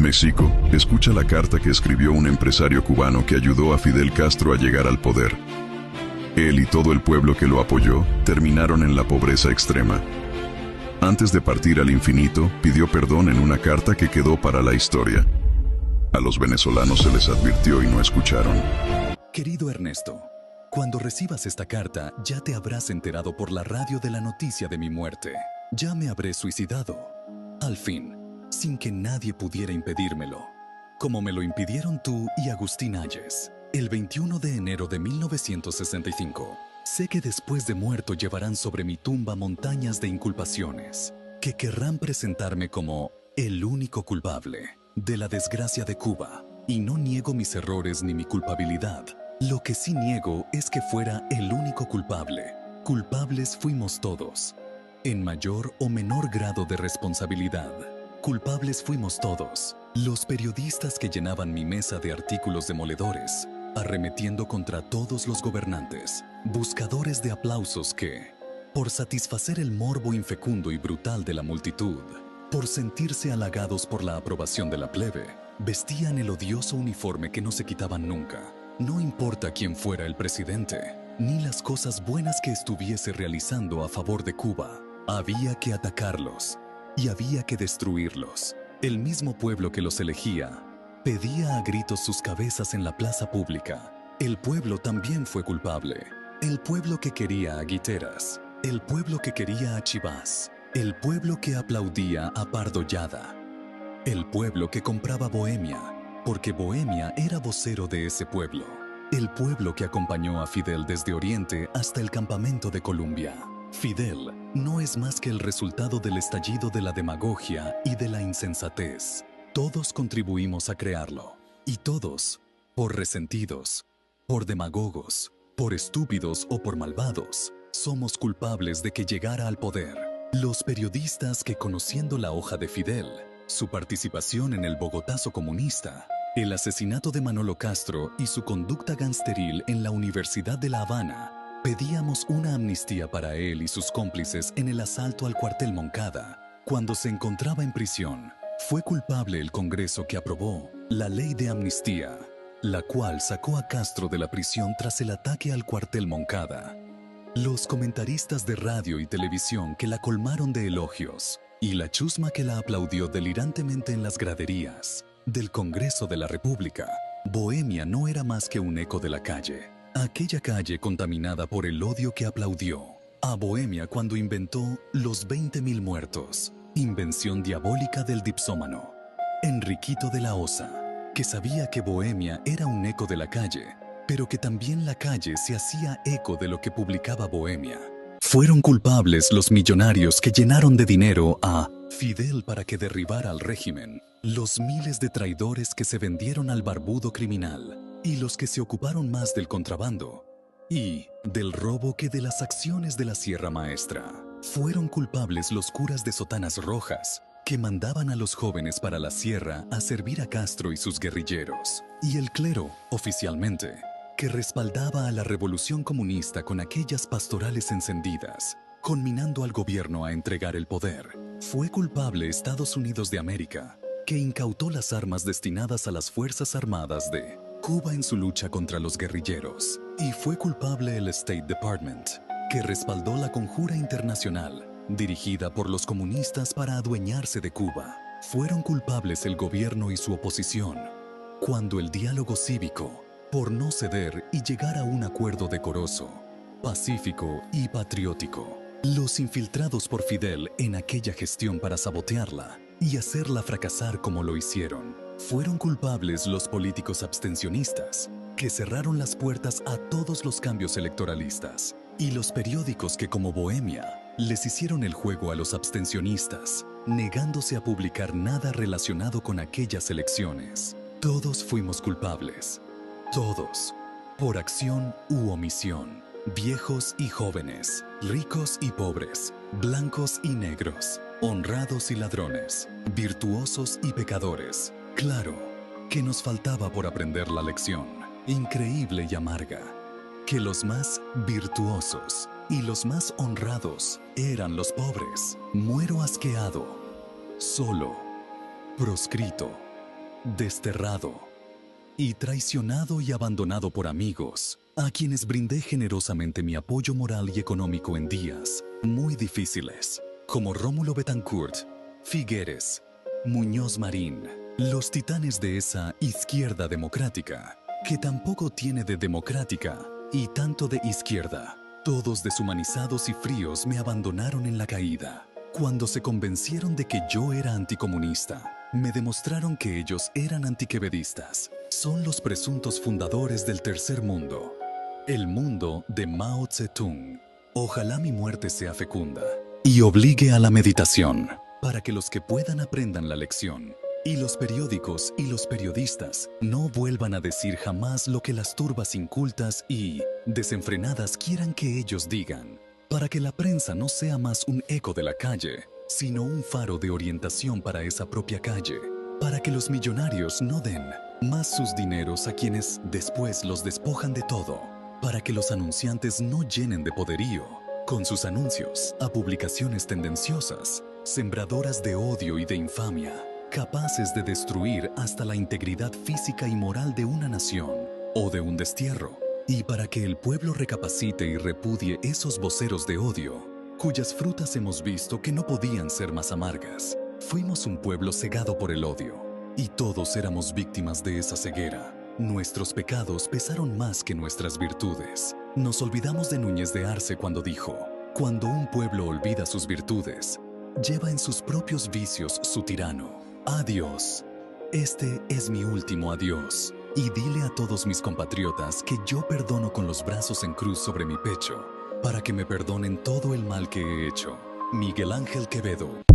México, escucha la carta que escribió un empresario cubano que ayudó a Fidel Castro a llegar al poder. Él y todo el pueblo que lo apoyó terminaron en la pobreza extrema. Antes de partir al infinito, pidió perdón en una carta que quedó para la historia. A los venezolanos se les advirtió y no escucharon. Querido Ernesto, cuando recibas esta carta ya te habrás enterado por la radio de la noticia de mi muerte. Ya me habré suicidado. Al fin, sin que nadie pudiera impedírmelo, como me lo impidieron tú y Agustín Hayes. El 21 de enero de 1965, sé que después de muerto llevarán sobre mi tumba montañas de inculpaciones, que querrán presentarme como el único culpable de la desgracia de Cuba. Y no niego mis errores ni mi culpabilidad. Lo que sí niego es que fuera el único culpable. Culpables fuimos todos, en mayor o menor grado de responsabilidad. Culpables fuimos todos, los periodistas que llenaban mi mesa de artículos demoledores, arremetiendo contra todos los gobernantes, buscadores de aplausos que, por satisfacer el morbo infecundo y brutal de la multitud, por sentirse halagados por la aprobación de la plebe, vestían el odioso uniforme que no se quitaban nunca. No importa quién fuera el presidente, ni las cosas buenas que estuviese realizando a favor de Cuba, había que atacarlos y había que destruirlos. El mismo pueblo que los elegía pedía a gritos sus cabezas en la plaza pública. El pueblo también fue culpable. El pueblo que quería a Guiteras, el pueblo que quería a Chivas, el pueblo que aplaudía a Pardo Llada, el pueblo que compraba Bohemia, porque Bohemia era vocero de ese pueblo, el pueblo que acompañó a Fidel desde Oriente hasta el campamento de Columbia. Fidel no es más que el resultado del estallido de la demagogia y de la insensatez. Todos contribuimos a crearlo, y todos, por resentidos, por demagogos, por estúpidos o por malvados, somos culpables de que llegara al poder. Los periodistas que, conociendo la hoja de Fidel, su participación en el Bogotazo comunista, el asesinato de Manolo Castro y su conducta gangsteril en la Universidad de La Habana, pedíamos una amnistía para él y sus cómplices en el asalto al cuartel Moncada. Cuando se encontraba en prisión, fue culpable el Congreso que aprobó la ley de amnistía, la cual sacó a Castro de la prisión tras el ataque al cuartel Moncada. Los comentaristas de radio y televisión que la colmaron de elogios y la chusma que la aplaudió delirantemente en las graderías del Congreso de la República. Bohemia no era más que un eco de la calle, aquella calle contaminada por el odio que aplaudió a Bohemia cuando inventó los 20.000 muertos, invención diabólica del dipsómano Enriquito de la Osa, que sabía que Bohemia era un eco de la calle, pero que también la calle se hacía eco de lo que publicaba Bohemia. Fueron culpables los millonarios que llenaron de dinero a Fidel para que derribara al régimen, los miles de traidores que se vendieron al barbudo criminal y los que se ocuparon más del contrabando y del robo que de las acciones de la Sierra Maestra. Fueron culpables los curas de sotanas rojas que mandaban a los jóvenes para la sierra a servir a Castro y sus guerrilleros, y el clero, oficialmente, que respaldaba a la revolución comunista con aquellas pastorales encendidas, conminando al gobierno a entregar el poder. Fue culpable Estados Unidos de América, que incautó las armas destinadas a las Fuerzas Armadas de Cuba en su lucha contra los guerrilleros. Y fue culpable el State Department, que respaldó la conjura internacional, dirigida por los comunistas para adueñarse de Cuba. Fueron culpables el gobierno y su oposición, cuando el diálogo cívico, por no ceder y llegar a un acuerdo decoroso, pacífico y patriótico. Los infiltrados por Fidel en aquella gestión para sabotearla y hacerla fracasar como lo hicieron. Fueron culpables los políticos abstencionistas, que cerraron las puertas a todos los cambios electoralistas, y los periódicos que, como Bohemia, les hicieron el juego a los abstencionistas, negándose a publicar nada relacionado con aquellas elecciones. Todos fuimos culpables. Todos, por acción u omisión, viejos y jóvenes, ricos y pobres, blancos y negros, honrados y ladrones, virtuosos y pecadores. Claro que nos faltaba por aprender la lección, increíble y amarga, que los más virtuosos y los más honrados eran los pobres. Muero asqueado, solo, proscrito, desterrado y traicionado y abandonado por amigos, a quienes brindé generosamente mi apoyo moral y económico en días muy difíciles, como Rómulo Betancourt, Figueres, Muñoz Marín, los titanes de esa izquierda democrática, que tampoco tiene de democrática y tanto de izquierda. Todos deshumanizados y fríos me abandonaron en la caída. Cuando se convencieron de que yo era anticomunista, me demostraron que ellos eran antiquevedistas. Son los presuntos fundadores del tercer mundo, el mundo de Mao Zedong. Ojalá mi muerte sea fecunda y obligue a la meditación, para que los que puedan aprendan la lección, y los periódicos y los periodistas no vuelvan a decir jamás lo que las turbas incultas y desenfrenadas quieran que ellos digan, para que la prensa no sea más un eco de la calle, sino un faro de orientación para esa propia calle, para que los millonarios no den más sus dineros a quienes después los despojan de todo, para que los anunciantes no llenen de poderío con sus anuncios a publicaciones tendenciosas, sembradoras de odio y de infamia, capaces de destruir hasta la integridad física y moral de una nación o de un destierro, y para que el pueblo recapacite y repudie esos voceros de odio, cuyas frutas hemos visto que no podían ser más amargas. Fuimos un pueblo cegado por el odio, y todos éramos víctimas de esa ceguera. Nuestros pecados pesaron más que nuestras virtudes. Nos olvidamos de Núñez de Arce cuando dijo: cuando un pueblo olvida sus virtudes, lleva en sus propios vicios su tirano. Adiós. Este es mi último adiós. Y dile a todos mis compatriotas que yo perdono con los brazos en cruz sobre mi pecho, para que me perdonen todo el mal que he hecho. Miguel Ángel Quevedo.